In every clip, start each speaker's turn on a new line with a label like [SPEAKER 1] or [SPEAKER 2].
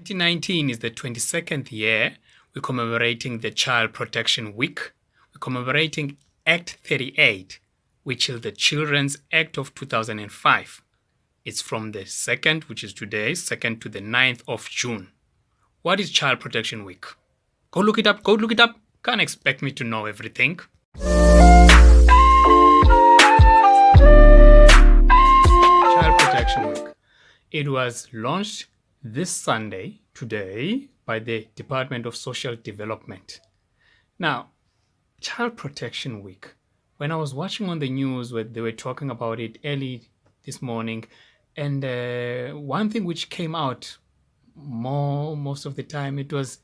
[SPEAKER 1] 2019 is the 22nd year. We're commemorating the Child Protection Week. We're commemorating Act 38, which is the Children's Act of 2005. It's from the 2nd, which is today, 2nd to the 9th of June. What is Child Protection Week? Go look it up. Can't expect me to know everything. Child Protection Week. It was launched this Sunday, today, by the Department of Social Development. Now, Child Protection Week. When I was watching on the news, where they were talking about it early this morning, and one thing which came out most of the time, it was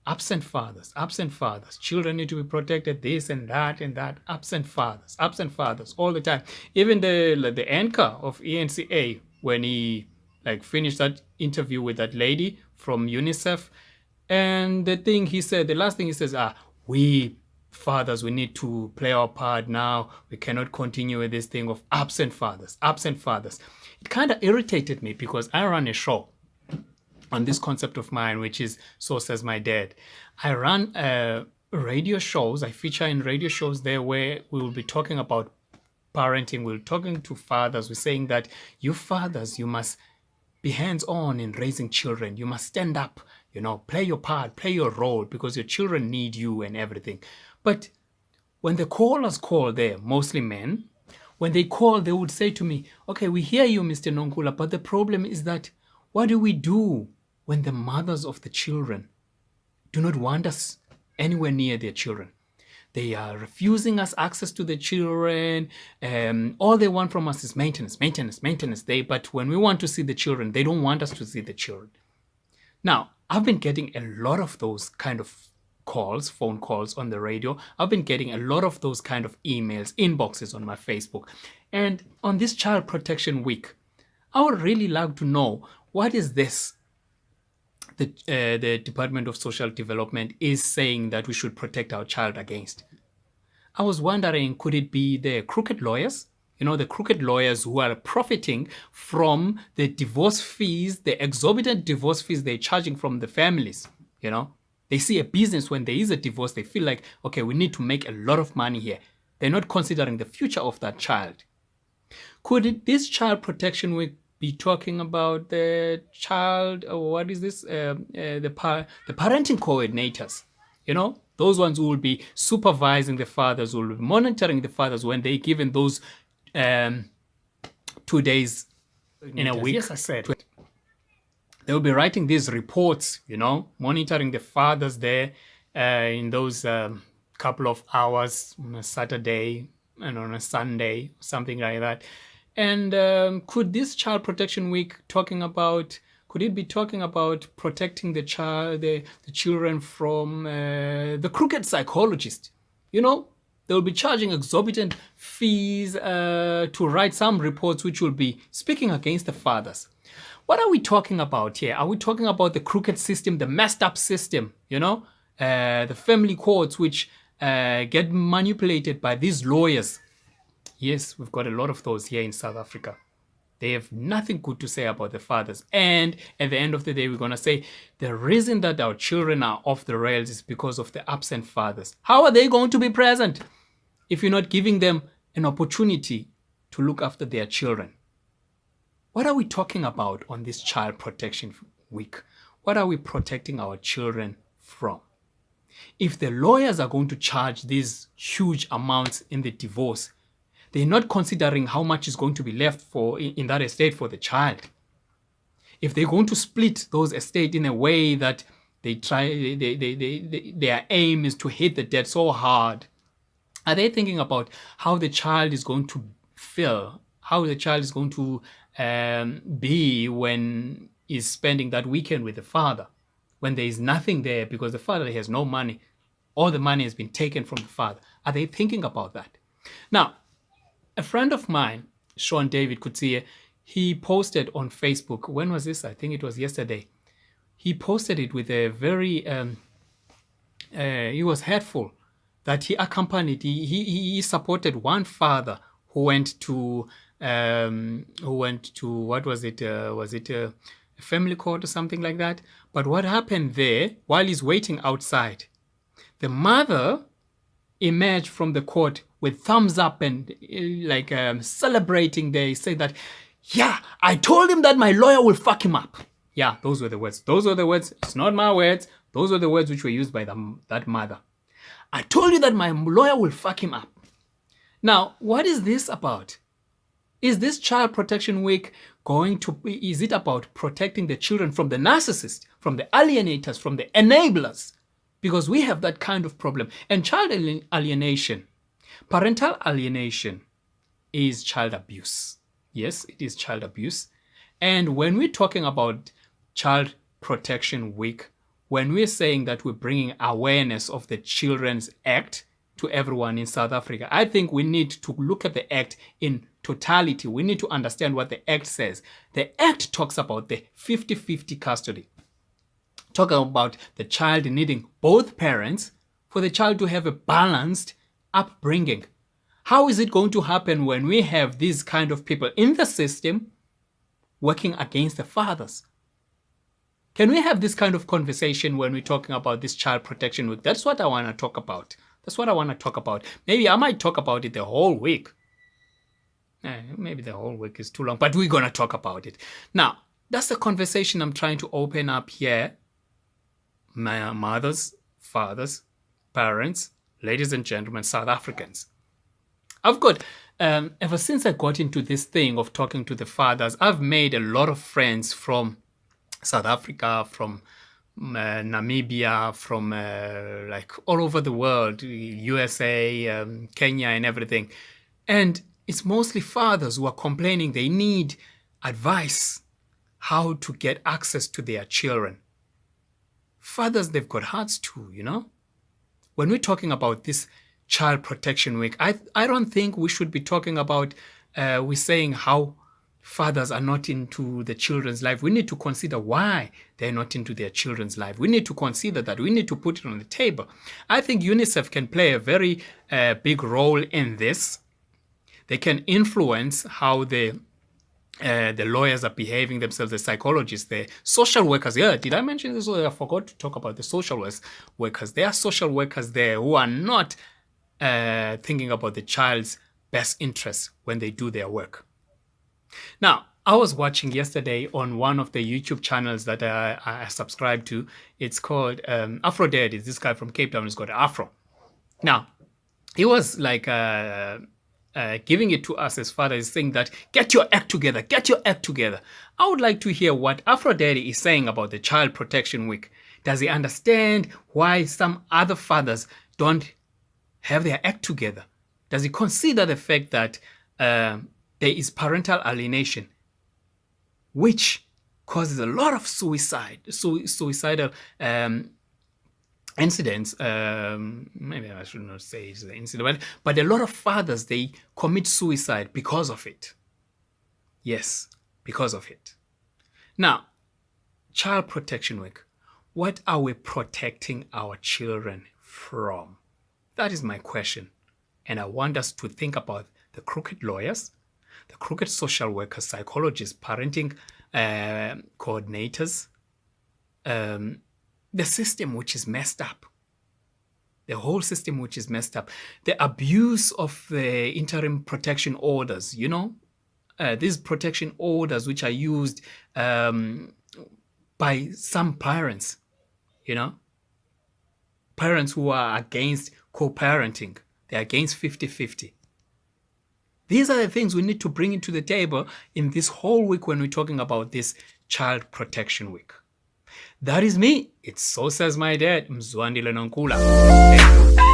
[SPEAKER 1] absent fathers. Children need to be protected, this and that and that. Absent fathers all the time. Even the anchor of ENCA, when he finished that interview with that lady from UNICEF, and the last thing he says, we fathers, we need to play our part now. We cannot continue with this thing of absent fathers. It kind of irritated me because I run a show on this concept of mine, which is So Says My Dad. I run radio shows. I feature in radio shows there where we will be talking about parenting. We're talking to fathers. We're saying that you fathers, you must be hands-on in raising children. You must stand up, play your part, play your role, because your children need you and everything. But when the callers call there, mostly men, when they call, they would say to me, okay, we hear you, Mr. Nonkula, but the problem is that what do we do when the mothers of the children do not want us anywhere near their children? They are refusing us access to the children. All they want from us is maintenance. But when we want to see the children, they don't want us to see the children. Now, I've been getting a lot of those kind of calls, phone calls on the radio. I've been getting a lot of those kind of emails, inboxes on my Facebook. And on this Child Protection Week, I would really like to know, what is this the Department of Social Development is saying that we should protect our child against? I was wondering, could it be the crooked lawyers? The crooked lawyers who are profiting from the divorce fees, the exorbitant divorce fees they're charging from the families. They see a business when there is a divorce. They feel like, okay, we need to make a lot of money here. They're not considering the future of that child. Could this Child Protection Week be talking about the child, or what is this, the parenting coordinators, those ones who will be supervising the fathers, who will be monitoring the fathers when they're given those 2 days in a week. Yes, I said. They will be writing these reports, monitoring the fathers there in those couple of hours on a Saturday and on a Sunday, something like that. And could this Child Protection Week could it be talking about protecting the children from the crooked psychologist? They'll be charging exorbitant fees to write some reports which will be speaking against the fathers. What are we talking about here? Are we talking about the crooked system, the messed up system, the family courts which get manipulated by these lawyers? Yes, we've got a lot of those here in South Africa. They have nothing good to say about the fathers. And at the end of the day, we're going to say the reason that our children are off the rails is because of the absent fathers. How are they going to be present if you're not giving them an opportunity to look after their children? What are we talking about on this Child Protection Week? What are we protecting our children from? If the lawyers are going to charge these huge amounts in the divorce, they're not considering how much is going to be left in that estate for the child. If they're going to split those estates in a way that their aim is to hit the debt so hard, are they thinking about how the child is going to feel, how the child is going to be when he's spending that weekend with the father, when there is nothing there because the father has no money? All the money has been taken from the father. Are they thinking about that? Now, a friend of mine, Sean David Kutsie, he posted on Facebook. When was this? I think it was yesterday. He posted it with a very, he was hurtful that he accompanied, he supported one father who went to, what was it? Was it a family court or something like that. But what happened there, while he's waiting outside, the mother emerged from the court with thumbs up and celebrating. They say that, yeah, I told him that my lawyer will fuck him up. Yeah, those were the words. Those were the words. It's not my words. Those were the words which were used by that mother. I told you that my lawyer will fuck him up. Now, what is this about? Is this Child Protection Week is it about protecting the children from the narcissists, from the alienators, from the enablers? Because we have that kind of problem. And child alienation, parental alienation is child abuse. Yes, it is child abuse. And when we're talking about Child Protection Week, when we're saying that we're bringing awareness of the Children's Act to everyone in South Africa, I think we need to look at the Act in totality. We need to understand what the Act says. The Act talks about the 50-50 custody. Talking about the child needing both parents for the child to have a balanced upbringing. How is it going to happen when we have these kind of people in the system working against the fathers? Can we have this kind of conversation when we're talking about this Child Protection Week? That's what I want to talk about. That's what I want to talk about. Maybe I might talk about it the whole week. Maybe the whole week is too long, but we're going to talk about it. Now, that's the conversation I'm trying to open up here. My mothers, fathers, parents, ladies and gentlemen, South Africans. I've got, ever since I got into this thing of talking to the fathers, I've made a lot of friends from South Africa, from Namibia, from all over the world, USA, Kenya and everything. And it's mostly fathers who are complaining they need advice how to get access to their children. Fathers, they've got hearts too, you know. When we're talking about this Child Protection Week, I don't think we should be talking about, we're saying how fathers are not into the children's life. We need to consider why they're not into their children's life. We need to consider that. We need to put it on the table. I think UNICEF can play a very big role in this. They can influence how the lawyers are behaving themselves, the psychologists, the social workers. Yeah, did I mention this? I forgot to talk about the social workers. There are social workers there who are not thinking about the child's best interests when they do their work. Now, I was watching yesterday on one of the YouTube channels that I subscribe to. It's called Afro Dad. It's this guy from Cape Town who's got Afro. Now, he was giving it to us as fathers, saying that, get your act together, get your act together. I would like to hear what Afro Daddy is saying about the Child Protection Week. Does he understand why some other fathers don't have their act together? Does he consider the fact that there is parental alienation, which causes a lot of suicidal incidents? Maybe I should not say it's the incident, but a lot of fathers, they commit suicide because of it. Yes, because of it. Now, Child Protection Week. What are we protecting our children from? That is my question. And I want us to think about the crooked lawyers, the crooked social workers, psychologists, parenting coordinators, the system which is messed up, the whole system which is messed up, the abuse of the interim protection orders, you know, these protection orders which are used by some parents, you know, parents who are against co-parenting, they're against 50-50. These are the things we need to bring into the table in this whole week when we're talking about this Child Protection Week. That is me. It's So Says My Dad, Mzwandile Nonkula.